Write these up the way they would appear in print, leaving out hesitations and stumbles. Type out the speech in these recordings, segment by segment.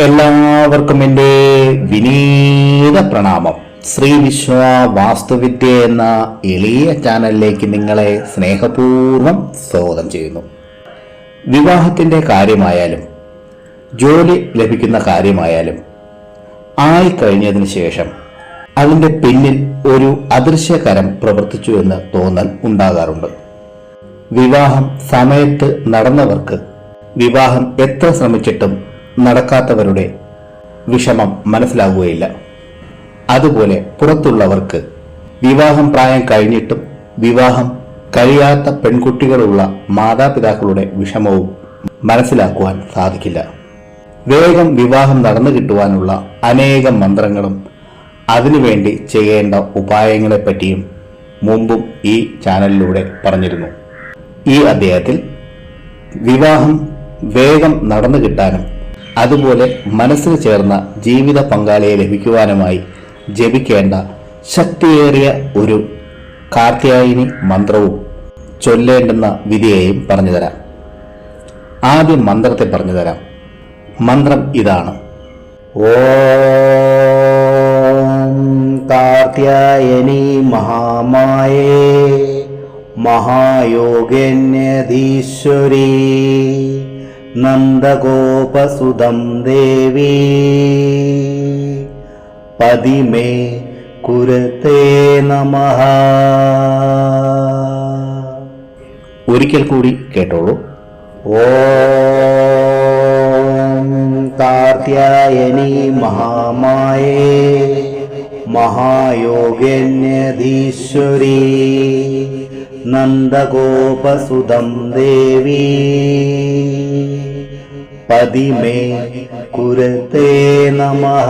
എല്ലാവർക്കും എൻ്റെ വിനീത പ്രണാമം. ശ്രീ വിശ്വ വാസ്തുവിദ്യ എന്ന എളിയ ചാനലിലേക്ക് നിങ്ങളെ സ്നേഹപൂർവ്വം സ്വാഗതം ചെയ്യുന്നു. വിവാഹത്തിൻ്റെ കാര്യമായാലും ജോലി ലഭിക്കുന്ന കാര്യമായാലും ആയിക്കഴിഞ്ഞതിന് ശേഷം അതിൻ്റെ പിന്നിൽ ഒരു അദൃശ്യകരം പ്രവർത്തിച്ചു എന്ന് തോന്നൽ ഉണ്ടാകാറുണ്ട്. വിവാഹം സമയത്ത് നടന്നവർക്ക് വിവാഹം എത്ര ശ്രമിച്ചിട്ടും നടക്കാത്തവരുടെ വിഷമം മനസ്സിലാകുകയില്ല. അതുപോലെ പുറത്തുള്ളവർക്ക് വിവാഹം പ്രായം കഴിഞ്ഞിട്ടും വിവാഹം കഴിയാത്ത പെൺകുട്ടികളുള്ള മാതാപിതാക്കളുടെ വിഷമവും മനസ്സിലാക്കുവാൻ സാധിക്കില്ല. വേഗം വിവാഹം നടന്നു കിട്ടുവാനുള്ള അനേകം മന്ത്രങ്ങളും അതിനുവേണ്ടി ചെയ്യേണ്ട ഉപായങ്ങളെപ്പറ്റിയും മുമ്പും ഈ ചാനലിലൂടെ പറഞ്ഞിരുന്നു. ഈ അധ്യായത്തിൽ വിവാഹം വേഗം നടന്നു കിട്ടാനും അതുപോലെ മനസ്സിന് ചേർന്ന ജീവിത പങ്കാളിയെ ലഭിക്കുവാനുമായി ജപിക്കേണ്ട ശക്തിയേറിയ ഒരു കാർത്യായനി മന്ത്രവും ചൊല്ലേണ്ടുന്ന വിധിയെയും പറഞ്ഞുതരാം. ആദ്യം മന്ത്രത്തെ പറഞ്ഞുതരാം. മന്ത്രം ഇതാണ്: ഓം കാർത്യായനി മഹാമായേ മഹായോഗന്യധീശ്വരീ നന്ദഗോപസുതം ദേവി പതിമേ കുരത്തെ നമഃ. ഒരിക്കൽ കൂടി കേട്ടോളൂ. ഓം കാർത്യായനി മഹാമായേ മഹായോഗന്യധീശ്വരീ നന്ദഗോപസുതം ദേവി പതിമേ കുരത്തെ നമഃ.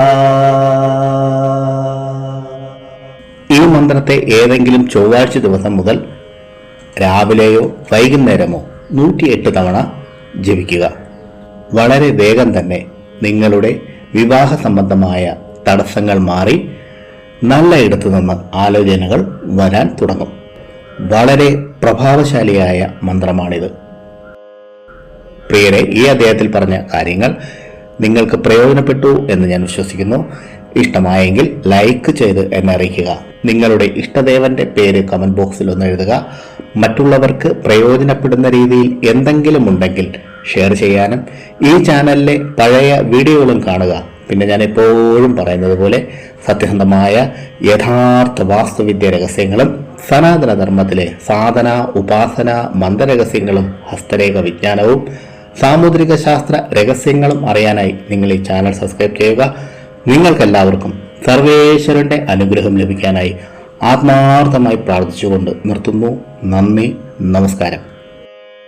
ഈ മന്ത്രത്തെ ഏതെങ്കിലും ചൊവ്വാഴ്ച ദിവസം മുതൽ രാവിലെയോ വൈകുന്നേരമോ 108 തവണ ജപിക്കുക. വളരെ വേഗം തന്നെ നിങ്ങളുടെ വിവാഹ സംബന്ധമായ തടസ്സങ്ങൾ മാറി നല്ല ഇടത്തു നിന്ന് ആലോചനകൾ വരാൻ തുടങ്ങും. വളരെ പ്രഭാവശാലിയായ മന്ത്രമാണിത്. പ്രിയരെ, ഈ അധ്യായത്തിൽ പറഞ്ഞ കാര്യങ്ങൾ നിങ്ങൾക്ക് പ്രയോജനപ്പെട്ടു എന്ന് ഞാൻ വിശ്വസിക്കുന്നു. ഇഷ്ടമായെങ്കിൽ ലൈക്ക് ചെയ്ത് എന്നെ അറിയിക്കുക. നിങ്ങളുടെ ഇഷ്ടദേവന്റെ പേര് കമന്റ് ബോക്സിൽ ഒന്ന് എഴുതുക. മറ്റുള്ളവർക്ക് പ്രയോജനപ്പെടുന്ന രീതിയിൽ എന്തെങ്കിലും ഉണ്ടെങ്കിൽ ഷെയർ ചെയ്യാനും ഈ ചാനലിലെ പഴയ വീഡിയോകളും കാണുക. പിന്നെ ഞാൻ എപ്പോഴും പറയുന്നത് പോലെ സത്യസന്ധമായ യഥാർത്ഥ വാസ്തുവിദ്യ രഹസ്യങ്ങളും സനാതന ധർമ്മത്തിലെ സാധന ഉപാസന മന്ത്രരഹസ്യങ്ങളും ഹസ്തരേഖ വിജ്ഞാനവും സാമുദ്രിക ശാസ്ത്ര രഹസ്യങ്ങളും അറിയാനായി നിങ്ങൾ ഈ ചാനൽ സബ്സ്ക്രൈബ് ചെയ്യുക. നിങ്ങൾക്കെല്ലാവർക്കും സർവേശ്വരന്റെ അനുഗ്രഹം ലഭിക്കാനായി ആത്മാർത്ഥമായി പ്രാർത്ഥിച്ചുകൊണ്ട് നിർത്തുന്നു. നന്ദി, നമസ്കാരം.